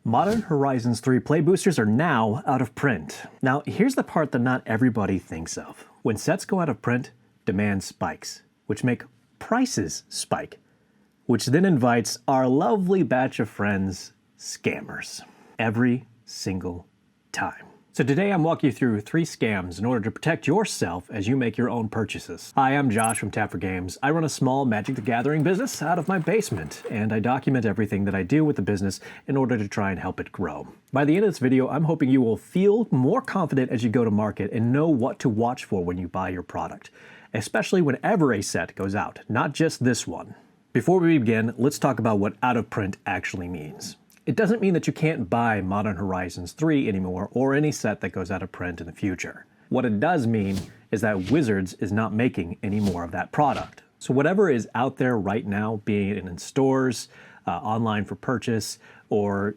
Modern Horizons 3 play boosters are now out of print. Now, here's the part that not everybody thinks of. When sets go out of print, demand spikes, which make prices spike, which then invites our lovely batch of friends, scammers, every single time. So today I'm walking you through 3 scams in order to protect yourself as you make your own purchases. Hi, I'm Josh from Tap for Games. I run a small Magic the Gathering business out of my basement, and I document everything that I do with the business in order to try and help it grow. By the end of this video, I'm hoping you will feel more confident as you go to market and know what to watch for when you buy your product, especially whenever a set goes out, not just this one. Before we begin, let's talk about what out of print actually means. It doesn't mean that you can't buy Modern Horizons 3 anymore or any set that goes out of print in the future. What it does mean is that Wizards is not making any more of that product. So whatever is out there right now, being it in stores, online for purchase, or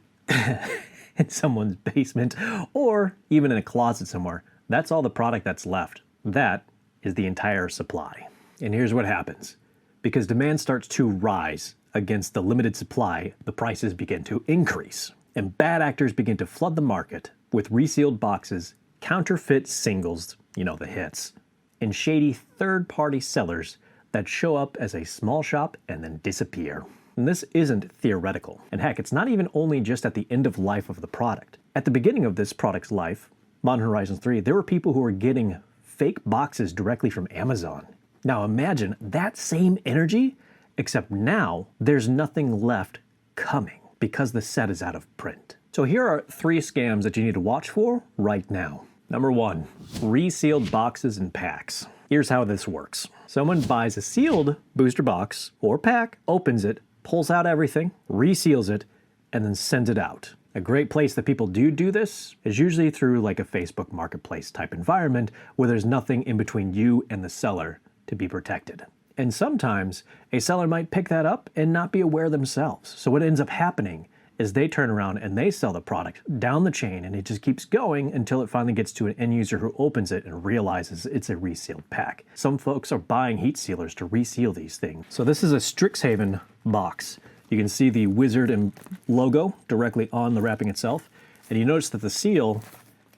in someone's basement, or even in a closet somewhere, that's all the product that's left. That is the entire supply. And here's what happens. Because demand starts to rise against the limited supply, the prices begin to increase. And bad actors begin to flood the market with resealed boxes, counterfeit singles, the hits, and shady third-party sellers that show up as a small shop and then disappear. And this isn't theoretical. And heck, it's not even only just at the end of life of the product. At the beginning of this product's life, Modern Horizons 3, there were people who were getting fake boxes directly from Amazon. Now imagine that same energy, except now there's nothing left coming because the set is out of print. So here are 3 scams that you need to watch for right now. Number 1, resealed boxes and packs. Here's how this works. Someone buys a sealed booster box or pack, opens it, pulls out everything, reseals it, and then sends it out. A great place that people do this is usually through like a Facebook marketplace type environment where there's nothing in between you and the seller to be protected. And sometimes a seller might pick that up and not be aware themselves. So what ends up happening is they turn around and they sell the product down the chain, and it just keeps going until it finally gets to an end user who opens it and realizes it's a resealed pack. Some folks are buying heat sealers to reseal these things. So this is a Strixhaven box. You can see the Wizard and logo directly on the wrapping itself. And you notice that the seal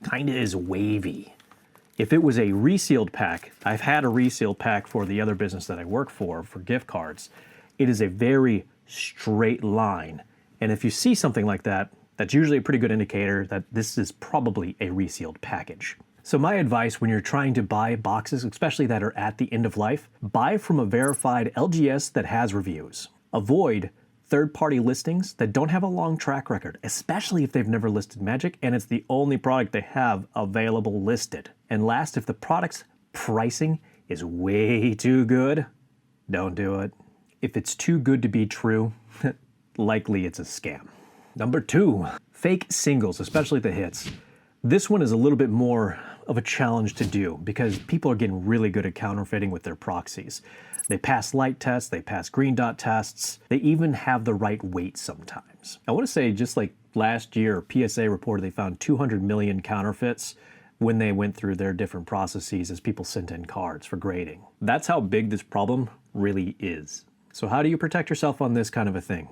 kind of is wavy. If it was a resealed pack, I've had a resealed pack for the other business that I work for gift cards. It is a very straight line. And if you see something like that, that's usually a pretty good indicator that this is probably a resealed package. So my advice when you're trying to buy boxes, especially that are at the end of life, buy from a verified LGS that has reviews. Avoid third-party listings that don't have a long track record, especially if they've never listed Magic and it's the only product they have available listed. And last, if the product's pricing is way too good, don't do it. If it's too good to be true, likely it's a scam. Number 2, fake singles, especially the hits. This one is a little bit more of a challenge to do because people are getting really good at counterfeiting with their proxies. They pass light tests, they pass green dot tests, they even have the right weight sometimes. I want to say just like last year, PSA reported they found 200 million counterfeits when they went through their different processes as people sent in cards for grading. That's how big this problem really is. So how do you protect yourself on this kind of a thing?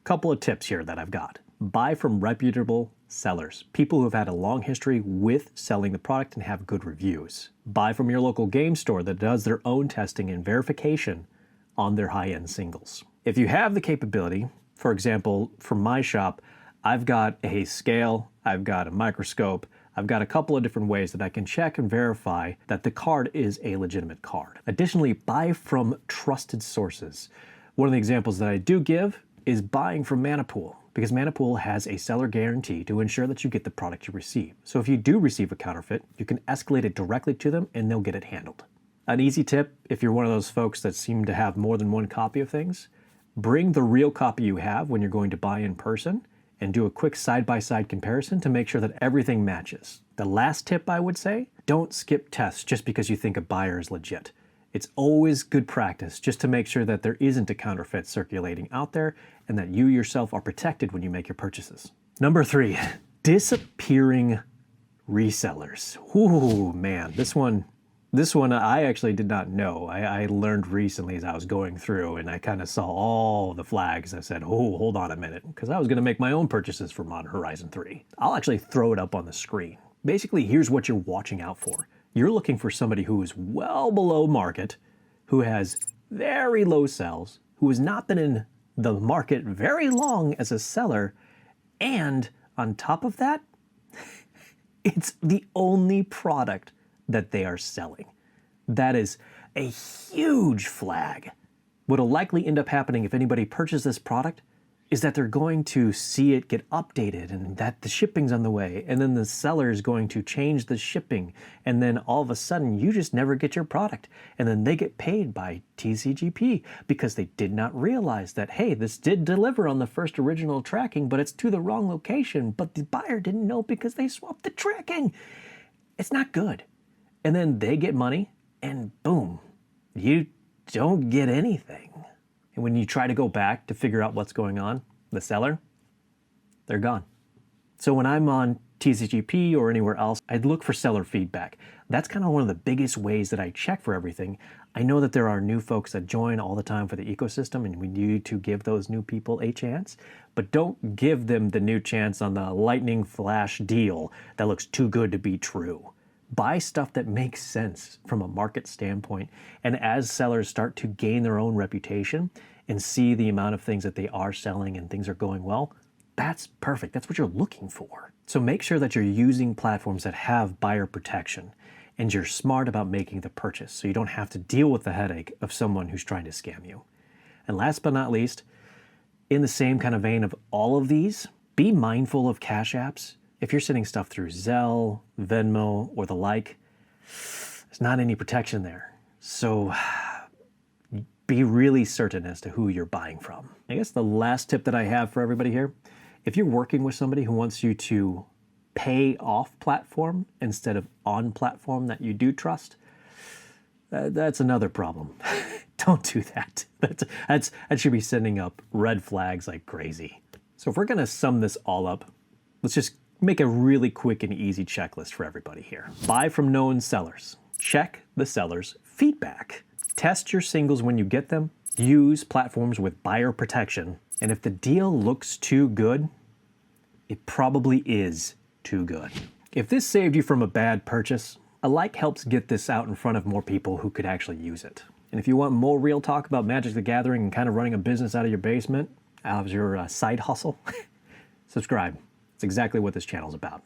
Couple of tips here that I've got. Buy from reputable sellers, people who have had a long history with selling the product and have good reviews. Buy from your local game store that does their own testing and verification on their high-end singles. If you have the capability, for example, from my shop, I've got a scale, I've got a microscope, I've got a couple of different ways that I can check and verify that the card is a legitimate card. Additionally, buy from trusted sources. One of the examples that I do give is buying from Manapool, because Manapool has a seller guarantee to ensure that you get the product you receive. So if you do receive a counterfeit, you can escalate it directly to them and they'll get it handled. An easy tip, if you're one of those folks that seem to have more than one copy of things, bring the real copy you have when you're going to buy in person and do a quick side-by-side comparison to make sure that everything matches. The last tip I would say, don't skip tests just because you think a buyer is legit. It's always good practice just to make sure that there isn't a counterfeit circulating out there and that you yourself are protected when you make your purchases. Number 3, disappearing resellers. Ooh, man, this one This one I actually did not know. I learned recently as I was going through, and I kind of saw all the flags. I said, oh, hold on a minute, because I was going to make my own purchases for Modern Horizon 3. I'll actually throw it up on the screen. Basically, here's what you're watching out for. You're looking for somebody who is well below market, who has very low sells, who has not been in the market very long as a seller, and on top of that, it's the only product that they are selling. That is a huge flag. What'll likely end up happening if anybody purchases this product is that they're going to see it get updated and that the shipping's on the way, and then the seller is going to change the shipping, and then all of a sudden you just never get your product, and then they get paid by TCGP because they did not realize that, hey, this did deliver on the first original tracking, but it's to the wrong location, but the buyer didn't know because they swapped the tracking. It's not good. And then they get money, and boom, you don't get anything. And when you try to go back to figure out what's going on, the seller, they're gone. So when I'm on TCGP or anywhere else, I'd look for seller feedback. That's kind of one of the biggest ways that I check for everything. I know that there are new folks that join all the time for the ecosystem, and we need to give those new people a chance, but don't give them the new chance on the lightning flash deal that looks too good to be true. Buy stuff that makes sense from a market standpoint. And as sellers start to gain their own reputation and see the amount of things that they are selling and things are going well, that's perfect. That's what you're looking for. So make sure that you're using platforms that have buyer protection and you're smart about making the purchase so you don't have to deal with the headache of someone who's trying to scam you. And last but not least, in the same kind of vein of all of these, be mindful of cash apps. If you're sending stuff through Zelle, Venmo, or the like, there's not any protection there. So be really certain as to who you're buying from. I guess the last tip that I have for everybody here, if you're working with somebody who wants you to pay off platform instead of on platform that you do trust, that's another problem. Don't do that. That should be sending up red flags like crazy. So if we're gonna sum this all up, let's just make a really quick and easy checklist for everybody here. Buy from known sellers. Check the seller's feedback. Test your singles when you get them. Use platforms with buyer protection. And if the deal looks too good, it probably is too good. If this saved you from a bad purchase, a like helps get this out in front of more people who could actually use it. And if you want more real talk about Magic the Gathering and kind of running a business out of your basement, out of your side hustle, subscribe. It's exactly what this channel is about.